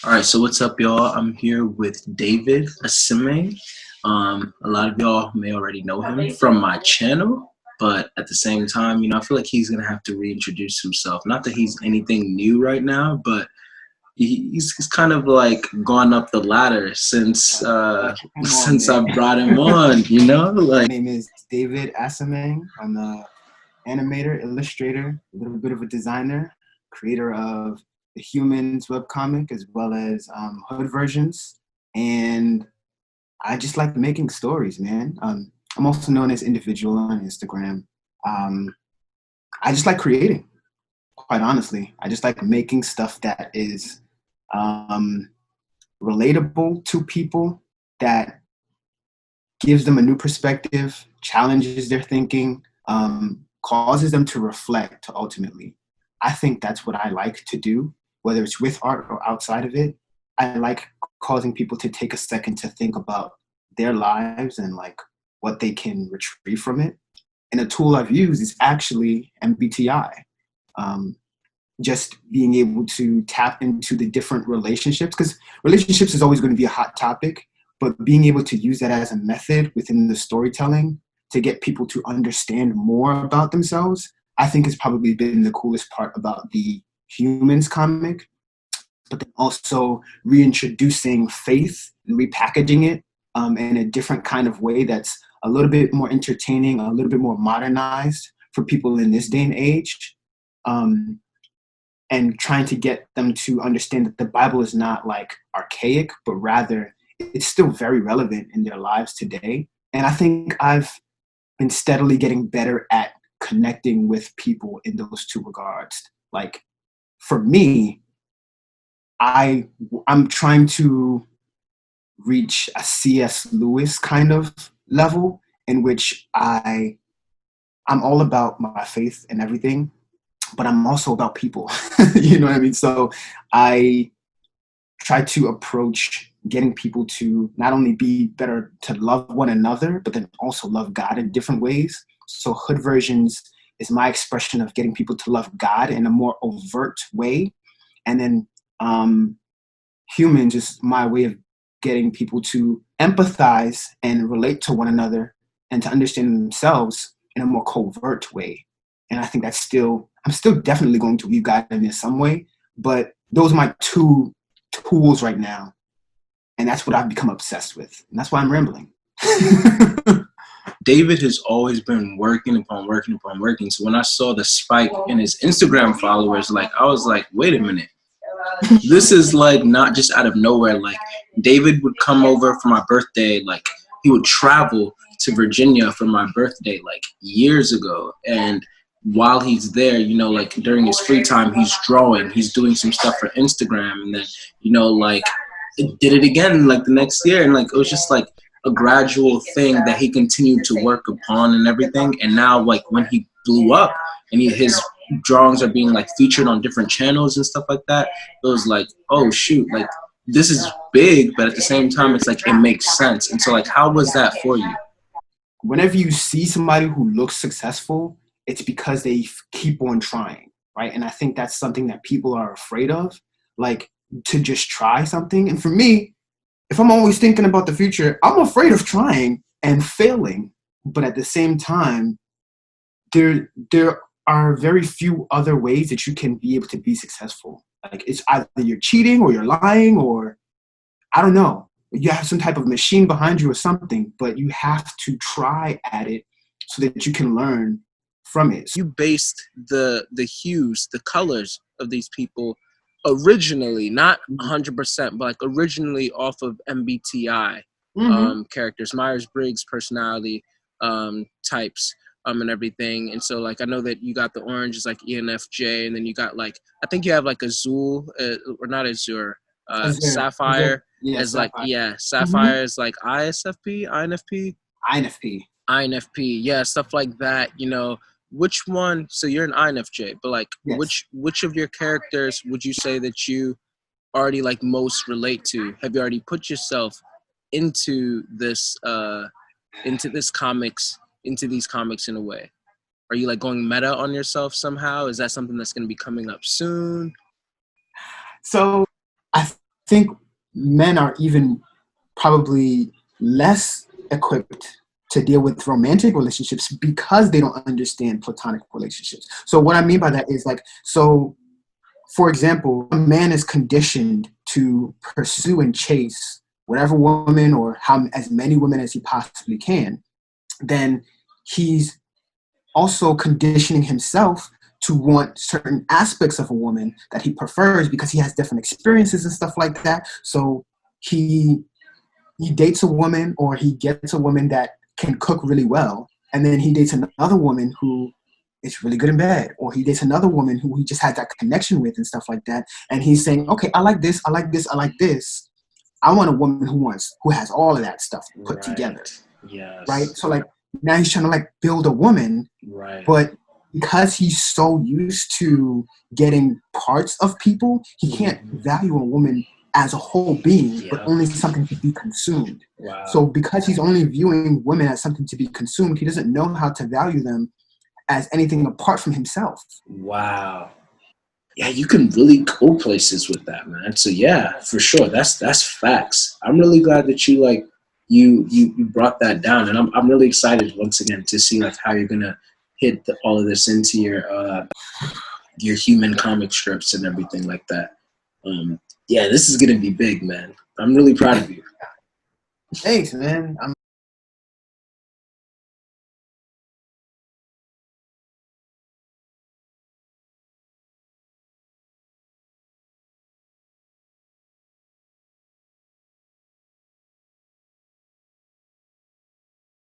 All right, so what's up, y'all? I'm here with David Asimeng. A lot of y'all may already know him from my channel, but at the same time, I feel like he's gonna have to reintroduce himself. Not that he's anything new right now, but he's kind of like gone up the ladder since since I brought him on. My name is David Asimeng. I'm an animator, illustrator, a little bit of a designer, creator of the Huemans webcomic as well as hood versions. And I just like making stories, man. I'm also known as individual on Instagram. I just like creating, quite honestly. I just like making stuff that is relatable to people, that gives them a new perspective, challenges their thinking, causes them to reflect ultimately. I think that's what I like to do, whether it's with art or outside of it. I like causing people to take a second to think about their lives and like what they can retrieve from it. And a tool I've used is actually MBTI. Just being able to tap into the different relationships, because relationships is always going to be a hot topic, but being able to use that as a method within the storytelling to get people to understand more about themselves, I think has probably been the coolest part about the Huemans comic. But then also reintroducing faith and repackaging it in a different kind of way that's a little bit more entertaining, a little bit more modernized for people in this day and age. And trying to get them to understand that the Bible is not like archaic, but rather it's still very relevant in their lives today. And I think I've been steadily getting better at connecting with people in those two regards. Like for me, I'm trying to reach a C.S. Lewis kind of level in which I'm all about my faith and everything, but I'm also about people. You know what I mean? So I try to approach getting people to not only be better to love one another, but then also love God in different ways. So Hood Versions is my expression of getting people to love God in a more overt way. And then Huemans is my way of getting people to empathize and relate to one another and to understand themselves in a more covert way. And I think I'm still definitely going to weave God in some way, but those are my two tools right now. And that's what I've become obsessed with. And that's why I'm rambling. David has always been working upon working upon working. So when I saw the spike in his Instagram followers, I was like, wait a minute. This is like not just out of nowhere. Like David would come over for my birthday. Like he would travel to Virginia for my birthday like years ago. And while he's there, like during his free time, he's drawing, he's doing some stuff for Instagram. And then, did it again like the next year. And like, it was just like a gradual thing that he continued to work upon and everything. And now like when he blew up and his drawings are being like featured on different channels and stuff like that, it was like, oh shoot, like this is big, but at the same time it's like it makes sense. And so like, how was that for you? Whenever you see somebody who looks successful, it's because they keep on trying, right? And I think that's something that people are afraid of, like to just try something. And for me, if I'm always thinking about the future, I'm afraid of trying and failing. But at the same time, there are very few other ways that you can be able to be successful. Like it's either you're cheating or you're lying, or I don't know, you have some type of machine behind you or something, but you have to try at it so that you can learn from it. You based the hues, the colors of these people originally, not 100%, but like originally off of MBTI characters, Myers-Briggs personality types and everything. And so like I know that you got the orange is like ENFJ, and then you got like I think you have like Azul or not Azure, Sapphire as like Sapphire is like INFP, yeah, stuff like that. Which one? So you're an INFJ, but like which of your characters would you say that you already like most relate to? Have you already put yourself into these comics in a way? Are you like going meta on yourself somehow? Is that something that's going to be coming up soon? So I think men are even probably less equipped to deal with romantic relationships because they don't understand platonic relationships. So what I mean by that is like, so for example, a man is conditioned to pursue and chase whatever woman or as many women as he possibly can. Then he's also conditioning himself to want certain aspects of a woman that he prefers because he has different experiences and stuff like that. So he dates a woman, or he gets a woman that can cook really well, and then he dates another woman who is really good in bed, or he dates another woman who he just had that connection with and stuff like that. And he's saying, okay, I like this, I like this, I like this. I want a woman who has all of that stuff put together. Yes. Right. So like now he's trying to like build a woman, right? But because he's so used to getting parts of people, he can't value a woman as a whole being, but only something to be consumed. Wow. So because he's only viewing women as something to be consumed, he doesn't know how to value them as anything apart from himself. Wow. Yeah, you can really go places with that, man. So yeah, for sure. That's facts. I'm really glad that you like you brought that down, and I'm really excited once again to see like how you're gonna hit all of this into your human comic strips and everything like that. Yeah, this is gonna be big, man. I'm really proud of you. Thanks, man.